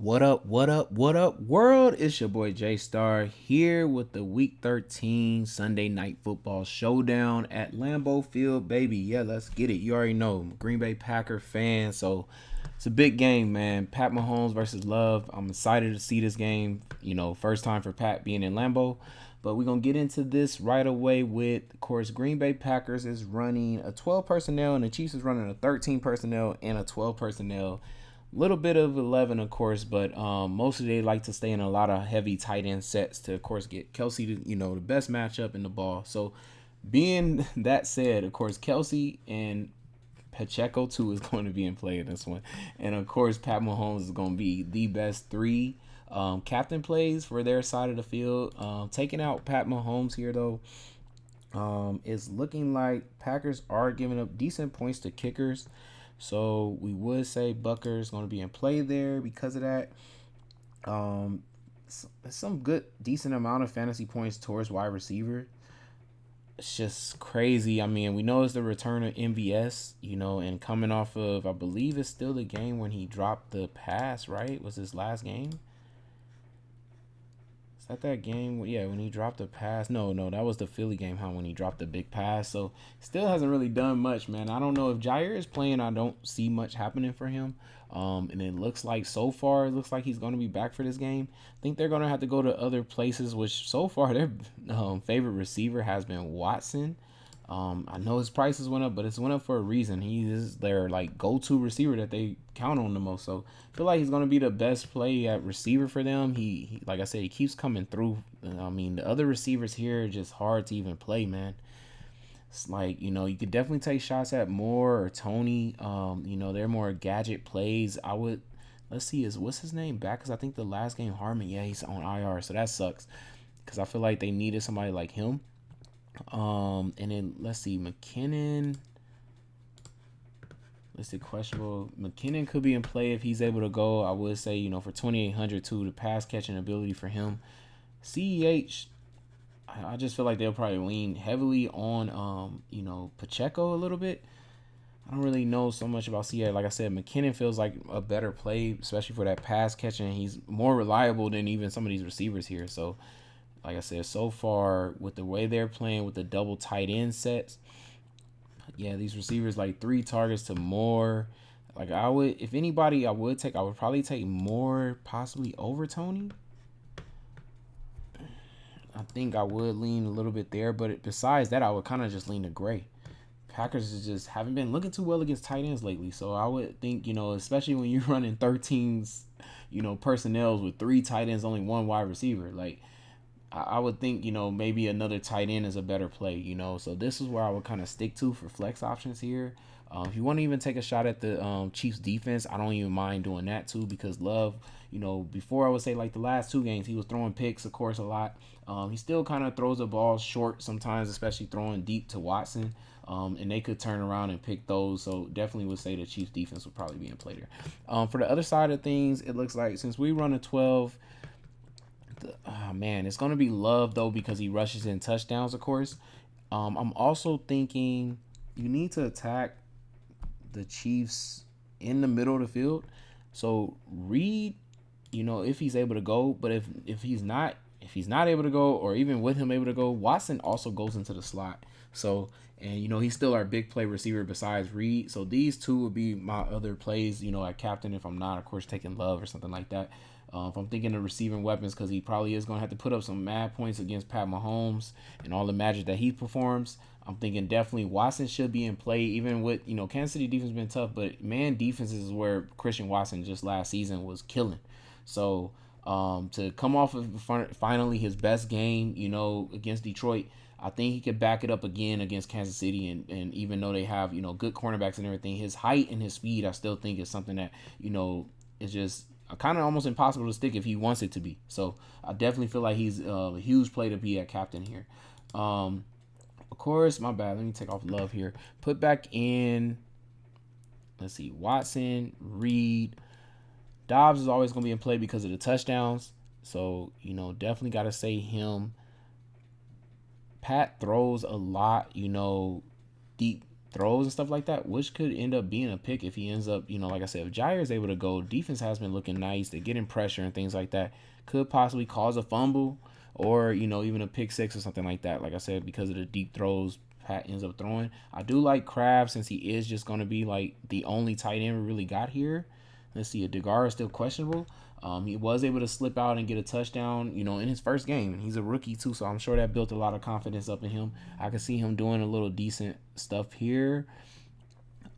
What up, what up, what up, world? It's your boy J Star here with the Week 13 Sunday Night Football Showdown at Lambeau Field, baby. Yeah, let's get it. You already know, I'm a Green Bay Packer fan, so it's a big game, man. Pat Mahomes versus Love. I'm excited to see this game. First time for Pat being in Lambeau. But we're going to get into this right away with, of course, Green Bay Packers is running a 12 personnel and the Chiefs is running a 13 personnel and a 12 personnel. Little bit of 11, of course, but mostly they like to stay in a lot of heavy tight end sets to, of course, get Kelsey to, the best matchup in the ball. So, being that said, of course, Kelsey and Pacheco, too, is going to be in play in this one. And, of course, Pat Mahomes is going to be the best three captain plays for their side of the field. Taking out Pat Mahomes here, though, it's looking like Packers are giving up decent points to kickers. So we would say Bucker's going to be in play there because of that. Um, some good, decent amount of fantasy points towards wide receiver. It's just crazy. I mean, we know it's the return of MVS, and coming off of, I believe it's still the game when he dropped the pass, right? Was his last game? That game, yeah, when he dropped the pass. No, that was the Philly game, huh? When he dropped the big pass. So still hasn't really done much, man. I don't know if Jair is playing. I don't see much happening for him. And it looks like so far, it looks like he's going to be back for this game. I think they're going to have to go to other places, which so far their favorite receiver has been Watson. I know his prices went up, but it's went up for a reason. He is their like go-to receiver that they count on the most. So I feel like he's gonna be the best play at receiver for them. He like I said, he keeps coming through. I mean, the other receivers here are just hard to even play, man. It's like you could definitely take shots at Moore or Tony. They're more gadget plays. I would let's see what's his name back because I think the last game Harmon, yeah, he's on IR, so that sucks because I feel like they needed somebody like him. And then let's see, McKinnon. Let's see, questionable. McKinnon could be in play if he's able to go. I would say, for 2,800 too, the pass catching ability for him. CEH, I just feel like they'll probably lean heavily on, Pacheco a little bit. I don't really know so much about CEH. Like I said, McKinnon feels like a better play, especially for that pass catching. He's more reliable than even some of these receivers here. So, like I said, so far with the way they're playing with the double tight end sets, yeah, these receivers like 3 targets to more. Like I would, if anybody, I would probably take more possibly over Tony. I think I would lean a little bit there, but besides that, I would kind of just lean to Gray. Packers just haven't been looking too well against tight ends lately, so I would think especially when you're running 13s, personnels with 3 tight ends, only 1 wide receiver, like I would think, maybe another tight end is a better play, So this is where I would kind of stick to for flex options here. If you want to even take a shot at the Chiefs defense, I don't even mind doing that too because Love, before I would say like the last 2 games, he was throwing picks, of course, a lot. He still kind of throws the ball short sometimes, especially throwing deep to Watson. And they could turn around and pick those. So definitely would say the Chiefs defense would probably be in play there. For the other side of things, it looks like since we run a 12, it's going to be Love, though, because he rushes in touchdowns, of course. I'm also thinking you need to attack the Chiefs in the middle of the field. So Reed, if he's able to go, but if he's not able to go, or even with him able to go, Watson also goes into the slot. So and he's still our big play receiver besides Reed. So these two would be my other plays, at captain if I'm not, of course, taking Love or something like that. If I'm thinking of receiving weapons, because he probably is going to have to put up some mad points against Pat Mahomes and all the magic that he performs, I'm thinking definitely Watson should be in play, even with, Kansas City defense has been tough, but man, defense is where Christian Watson just last season was killing. So to come off of finally his best game, against Detroit, I think he could back it up again against Kansas City. And even though they have, good cornerbacks and everything, his height and his speed, I still think is something that, is just kind of almost impossible to stick if he wants it to be. So I definitely feel like he's a huge play to be at captain here. Of course, my bad. Let me take off Love here. Put back in, let's see, Watson, Reed. Dobbs is always going to be in play because of the touchdowns. So, definitely got to say him. Pat throws a lot, deep throws and stuff like that, which could end up being a pick if he ends up, like I said, if Jair is able to go, defense has been looking nice. They're getting pressure and things like that. Could possibly cause a fumble or, even a pick six or something like that. Like I said, because of the deep throws Pat ends up throwing. I do like Kraft since he is just going to be like the only tight end we really got here. Let's see, Degar is still questionable. He was able to slip out and get a touchdown, in his first game. And he's a rookie too, so I'm sure that built a lot of confidence up in him. I can see him doing a little decent stuff here.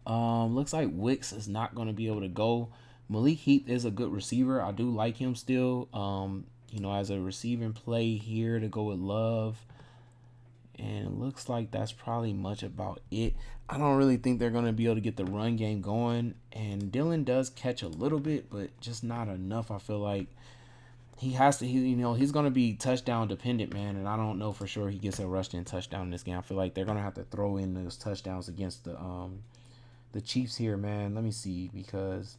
Looks like Wicks is not going to be able to go. Malik Heath is a good receiver. I do like him still. As a receiving play here to go with Love. And it looks like that's probably much about it. I don't really think they're going to be able to get the run game going. And Dylan does catch a little bit, but just not enough. I feel like he has to, he's going to be touchdown dependent, man. And I don't know for sure he gets a rushed in touchdown in this game. I feel like they're going to have to throw in those touchdowns against the Chiefs here, man. Let me see, because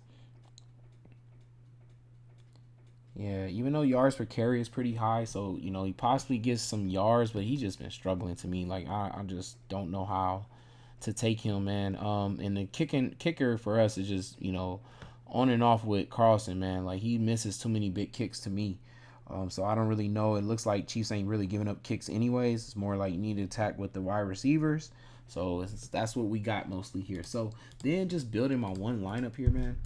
yeah, even though yards per carry is pretty high, so he possibly gets some yards, but he's just been struggling to me. Like I just don't know how to take him, man. And the kicker for us is just on and off with Carlson, man. Like he misses too many big kicks to me. So I don't really know. It looks like Chiefs ain't really giving up kicks anyways. It's more like you need to attack with the wide receivers. So that's what we got mostly here. So then just building my one lineup here, man.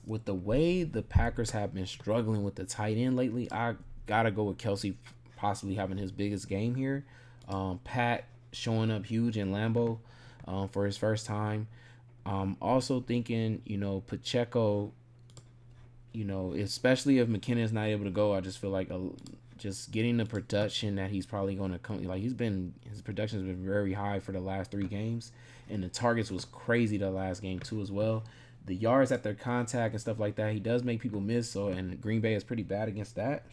With the way the Packers have been struggling with the tight end lately, I gotta go with Kelsey possibly having his biggest game here. Pat showing up huge in Lambeau for his first time. Also thinking, Pacheco, especially if McKinnon's not able to go, I just feel like just getting the production that he's probably going to come. Like his production has been very high for the last 3 games, and the targets was crazy the last game too as well. The yards at their contact and stuff like that, he does make people miss. So, and Green Bay is pretty bad against that.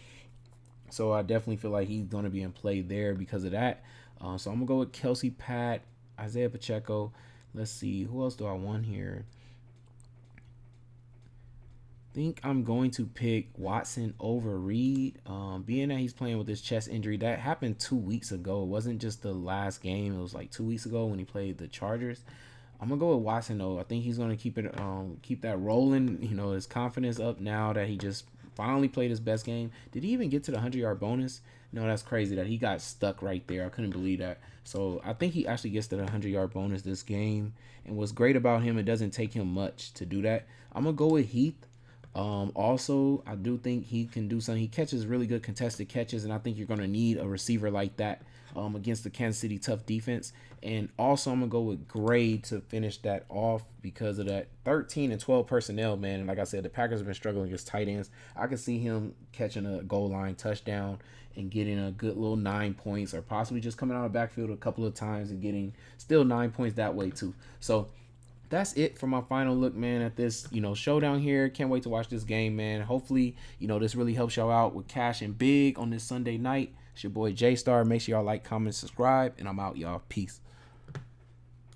So I definitely feel like he's going to be in play there because of that. So I'm going to go with Kelsey, Pat, Isaiah Pacheco. Let's see. Who else do I want here? I think I'm going to pick Watson over Reed. Being that he's playing with his chest injury, that happened 2 weeks ago. It wasn't just the last game. It was like 2 weeks ago when he played the Chargers. I'm gonna go with Watson though. I think he's gonna keep that rolling. His confidence up now that he just finally played his best game. Did he even get to the 100-yard bonus? No, that's crazy that he got stuck right there. I couldn't believe that. So I think he actually gets to the 100-yard bonus this game. And what's great about him, it doesn't take him much to do that. I'm gonna go with Heath. Also, I do think he can do something. He catches really good contested catches, and I think you're going to need a receiver like that against the Kansas City tough defense. And also, I'm going to go with Gray to finish that off because of that 13 and 12 personnel, man. And like I said, the Packers have been struggling against tight ends. I could see him catching a goal line touchdown and getting a good little 9 points, or possibly just coming out of the backfield a couple of times and getting still 9 points that way too. So that's it for my final look, man, at this, showdown here. Can't wait to watch this game, man. Hopefully, this really helps y'all out with cash and big on this Sunday night. It's your boy J Star. Make sure y'all like, comment, subscribe, and I'm out, y'all. Peace.